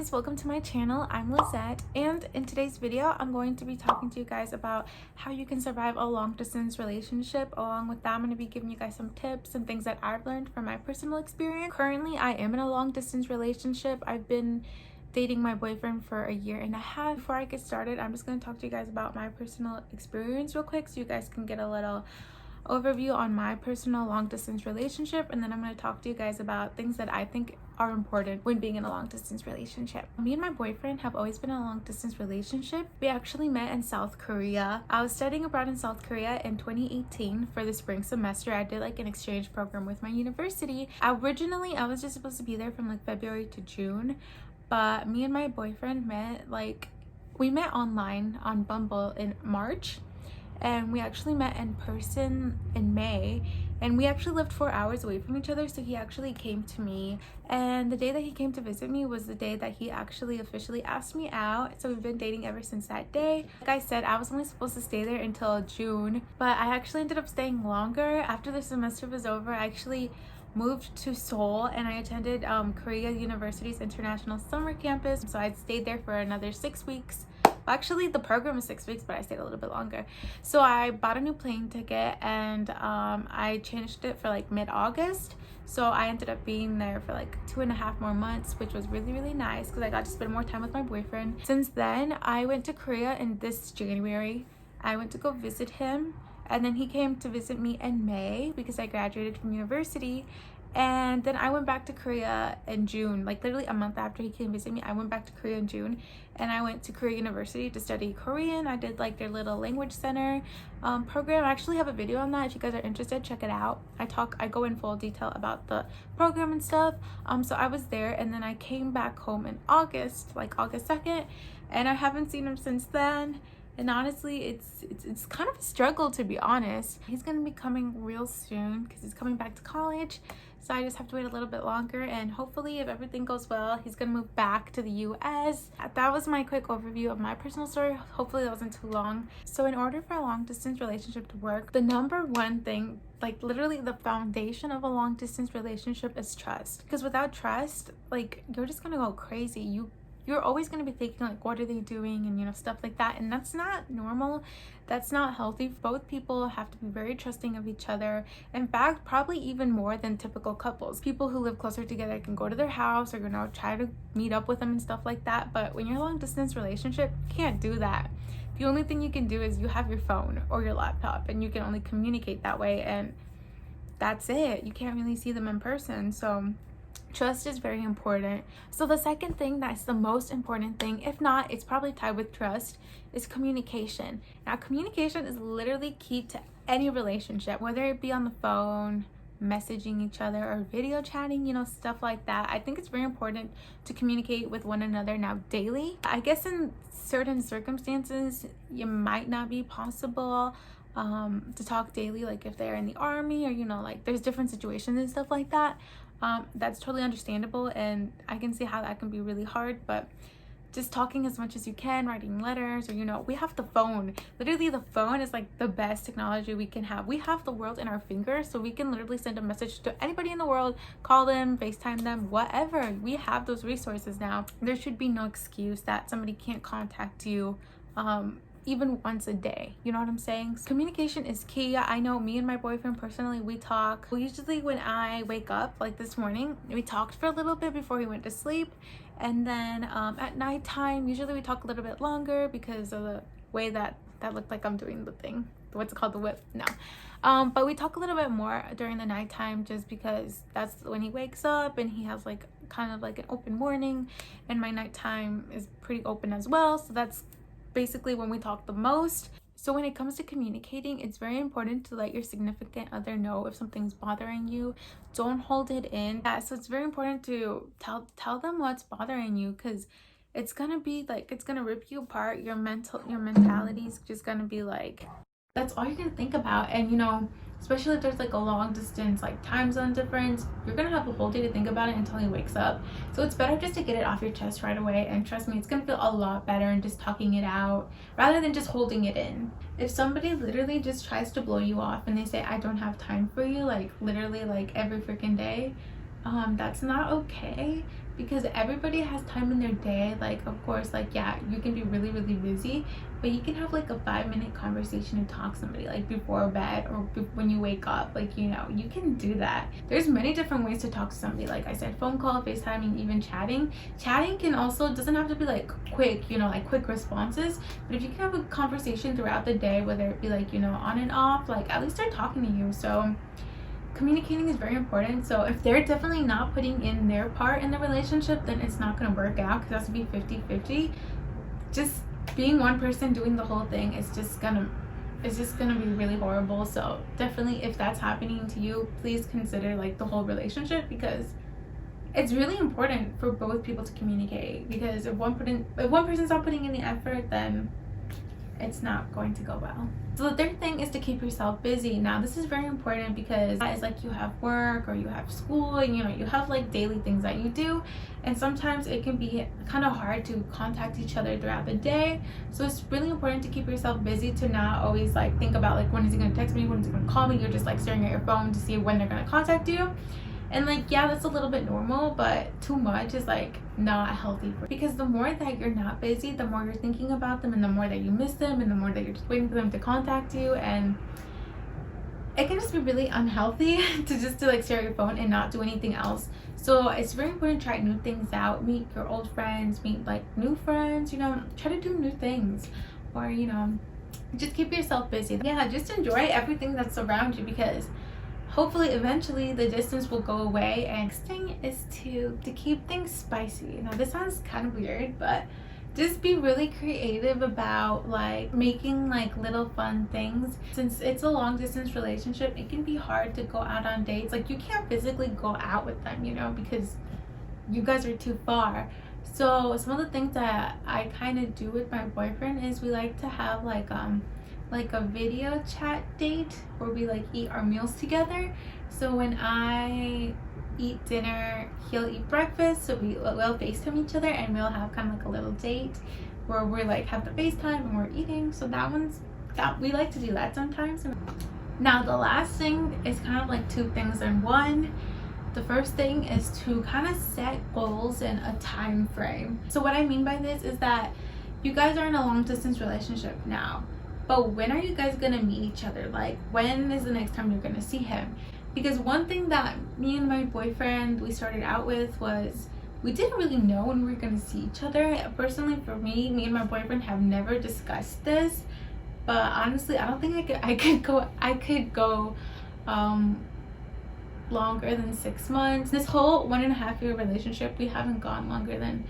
guys, welcome to my channel. I'm Lizette, and in today's video I'm going to be talking to you guys about how you can survive a long distance relationship. Along with that, I'm going to be giving you guys some tips and things that I've learned from my personal experience. Currently I am in a long distance relationship. I've been dating my boyfriend for a year and a half. Before I get started, I'm just going to talk to you guys about my personal experience real quick so you guys can get a little overview on my personal long distance relationship, and then I'm going to talk to you guys about things that I think are important when being in a long distance relationship. Me and my boyfriend have always been in a long distance relationship. We actually met in South Korea. I was studying abroad in South Korea in 2018 for the spring semester. I did like an exchange program with my university. Originally I was just supposed to be there from like February to June, but me and my boyfriend we met online on Bumble in March, and we actually met in person in May, and we actually lived 4 hours away from each other. So he actually came to me, and the day that he came to visit me was the day that he actually officially asked me out. So we've been dating ever since that day. Like I said, I was only supposed to stay there until June, but I actually ended up staying longer. After the semester was over, I actually moved to Seoul and I attended Korea University's International Summer Campus. So I stayed there for another 6 weeks. Actually, the program is 6 weeks, but I stayed a little bit longer. So I bought a new plane ticket, and I changed it for like mid-August. So I ended up being there for like 2.5 more months, which was really nice because I got to spend more time with my boyfriend. Since then, I went to Korea in this January. I went to go visit him, and then he came to visit me in May because I graduated from university. And then I went back to Korea in June, like literally a month after he came visit me. I went back to Korea in June, and I went to Korea University to study Korean. I did like their little language center program. I actually have a video on that. If you guys are interested, check it out. I go in full detail about the program and stuff. So I was there, and then I came back home in August, like August 2nd, and I haven't seen him since then. And honestly, it's kind of a struggle, to be honest. He's gonna be coming real soon because he's coming back to college. So I just have to wait a little bit longer, and hopefully if everything goes well, he's gonna move back to the US. That was my quick overview of my personal story. Hopefully that wasn't too long. So in order for a long distance relationship to work, the number one thing, like literally the foundation of a long distance relationship, is trust. Because without trust, like you're just gonna go crazy. You're always going to be thinking like, what are they doing, and you know, stuff like that. And that's not normal. That's not healthy. Both people have to be very trusting of each other. In fact, probably even more than typical couples. People who live closer together can go to their house or, you know, try to meet up with them and stuff like that. But when you're in a long distance relationship, you can't do that. The only thing you can do is you have your phone or your laptop, and you can only communicate that way, and that's it. You can't really see them in person. So trust is very important. So the second thing that's the most important thing, if not, it's probably tied with trust, is communication. Now, communication is literally key to any relationship, whether it be on the phone, messaging each other, or video chatting, you know, stuff like that. I think it's very important to communicate with one another now daily. I guess in certain circumstances, it might not be possible to talk daily, like if they're in the army, or, you know, like there's different situations and stuff like that. That's totally understandable, and I can see how that can be really hard, but just talking as much as you can, writing letters, or, you know, we have the phone. Literally, the phone is like the best technology we can have. We have the world in our fingers, so we can literally send a message to anybody in the world, call them, FaceTime them, whatever. We have those resources now. There should be no excuse that somebody can't contact you even once a day. You know what I'm saying? Communication is key. I know me and my boyfriend personally, we talk. Usually when I wake up, like this morning, we talked for a little bit before he went to sleep. And then at nighttime, usually we talk a little bit longer because of the way that looked like I'm doing the thing. What's it called? The whip? No. But we talk a little bit more during the nighttime, just because that's when he wakes up and he has like kind of like an open morning, and my nighttime is pretty open as well. So that's basically when we talk the most. So when it comes to communicating, it's very important to let your significant other know if something's bothering you. Don't hold it in. So it's very important to tell them what's bothering you, because it's gonna be like, it's gonna rip you apart. Your mentality is just gonna be like, that's all you're gonna think about. And, you know, especially if there's like a long distance like time zone difference, you're gonna have the whole day to think about it until he wakes up. So it's better just to get it off your chest right away, and trust me, it's gonna feel a lot better in just talking it out rather than just holding it in. If somebody literally just tries to blow you off and they say, I don't have time for you, like literally like every freaking day, that's not okay, because everybody has time in their day. Like, of course, like, yeah, you can be really busy, but you can have like a 5-minute conversation to talk to somebody, like before bed or when you wake up. Like, you know, you can do that. There's many different ways to talk to somebody. Like I said, phone call, FaceTiming, even chatting. Chatting can also, doesn't have to be like quick, you know, like quick responses, but if you can have a conversation throughout the day, whether it be like, you know, on and off, like at least they're talking to you. So communicating is very important. So if they're definitely not putting in their part in the relationship, then it's not going to work out, because it has to be 50-50. Just being one person doing the whole thing is just gonna be really horrible. So definitely, if that's happening to you, please consider like the whole relationship, because it's really important for both people to communicate. Because if one person's not putting in the effort, then it's not going to go well. So the third thing is to keep yourself busy. Now this is very important, because it's like you have work or you have school, and you know, you have like daily things that you do, and sometimes it can be kind of hard to contact each other throughout the day. So it's really important to keep yourself busy, to not always like think about like, when is he going to text me, when is he going to call me. You're just like staring at your phone to see when they're going to contact you. And like, yeah, that's a little bit normal, but too much is like not healthy because the more that you're not busy, the more you're thinking about them, and the more that you miss them, and the more that you're just waiting for them to contact you, and it can just be really unhealthy to like stare at your phone and not do anything else. So it's very important to try new things out, meet your old friends, meet like new friends, you know, try to do new things, or you know, just keep yourself busy. Yeah, just enjoy everything that's around you, because hopefully eventually the distance will go away. And next thing is to keep things spicy. Now this sounds kind of weird, but just be really creative about like making like little fun things. Since it's a long distance relationship, it can be hard to go out on dates. Like you can't physically go out with them, you know, because you guys are too far. So some of the things that I kind of do with my boyfriend is we like to have like a video chat date where we like eat our meals together. So when I eat dinner, he'll eat breakfast, so we'll FaceTime each other, and we'll have kind of like a little date where we're like have the FaceTime and we're eating. So that we like to do that sometimes. Now the last thing is kind of like two things in one. The first thing is to kind of set goals in a time frame. So what I mean by this is that you guys are in a long distance relationship now, but when are you guys gonna meet each other? Like, when is the next time you're gonna see him? Because one thing that me and my boyfriend, we started out with was we didn't really know when we were gonna see each other. Personally, for me and my boyfriend have never discussed this, but honestly, I don't think I could go longer than 6 months. This whole 1.5-year relationship, we haven't gone longer than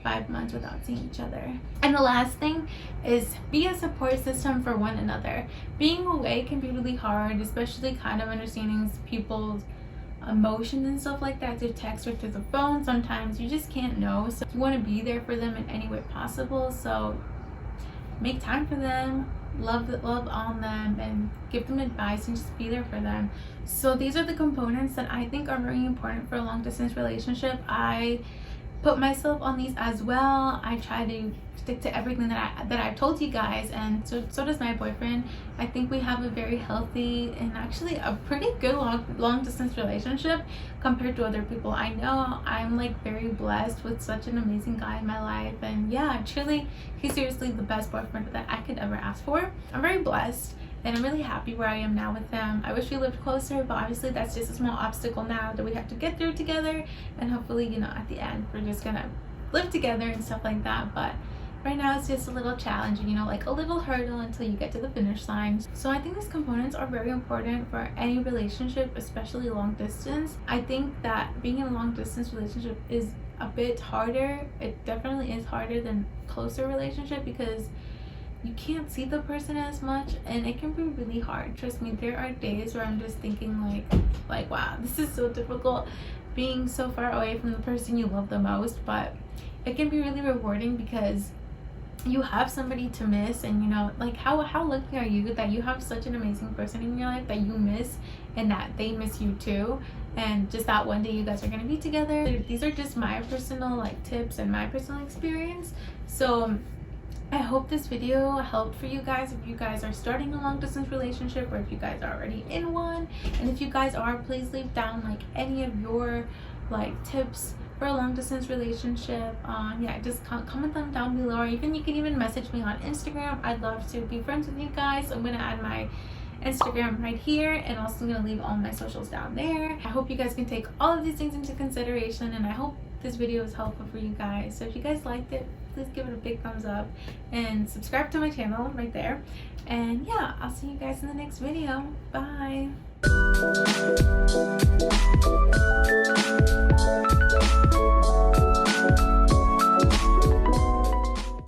5 months without seeing each other. And the last thing is be a support system for one another. Being away can be really hard, especially kind of understanding people's emotions and stuff like that through text or through the phone. Sometimes you just can't know, so you want to be there for them in any way possible. So make time for them, love on them, and give them advice, and just be there for them. So these are the components that I think are very important for a long distance relationship. I put myself on these as well. I try to stick to everything that I've told you guys, and so does my boyfriend. I think we have a very healthy and actually a pretty good long distance relationship compared to other people I know. I'm like very blessed with such an amazing guy in my life, and yeah, truly, he's seriously the best boyfriend that I could ever ask for. I'm very blessed, and I'm really happy where I am now with him. I wish we lived closer, but obviously that's just a small obstacle now that we have to get through together, and hopefully, you know, at the end we're just gonna live together and stuff like that. But right now it's just a little challenge, you know, like a little hurdle until you get to the finish line. So I think these components are very important for any relationship, especially long distance. I think that being in a long distance relationship is a bit harder. It definitely is harder than closer relationship, because you can't see the person as much, and it can be really hard. Trust me, there are days where I'm just thinking like wow, this is so difficult being so far away from the person you love the most. But it can be really rewarding because you have somebody to miss, and you know, like how lucky are you that you have such an amazing person in your life that you miss, and that they miss you too, and just that one day you guys are going to be together. These are just my personal like tips and my personal experience. So I hope this video helped for you guys if you guys are starting a long distance relationship, or if you guys are already in one. And if you guys are, please leave down like any of your like tips for a long distance relationship. Yeah, just comment them down below, or even you can even message me on Instagram. I'd love to be friends with you guys. I'm gonna add my Instagram right here, and also I'm gonna leave all my socials down there. I hope you guys can take all of these things into consideration, and I hope this video was helpful for you guys. So if you guys liked it, please give it a big thumbs up and subscribe to my channel right there. And yeah, I'll see you guys in the next video. Bye.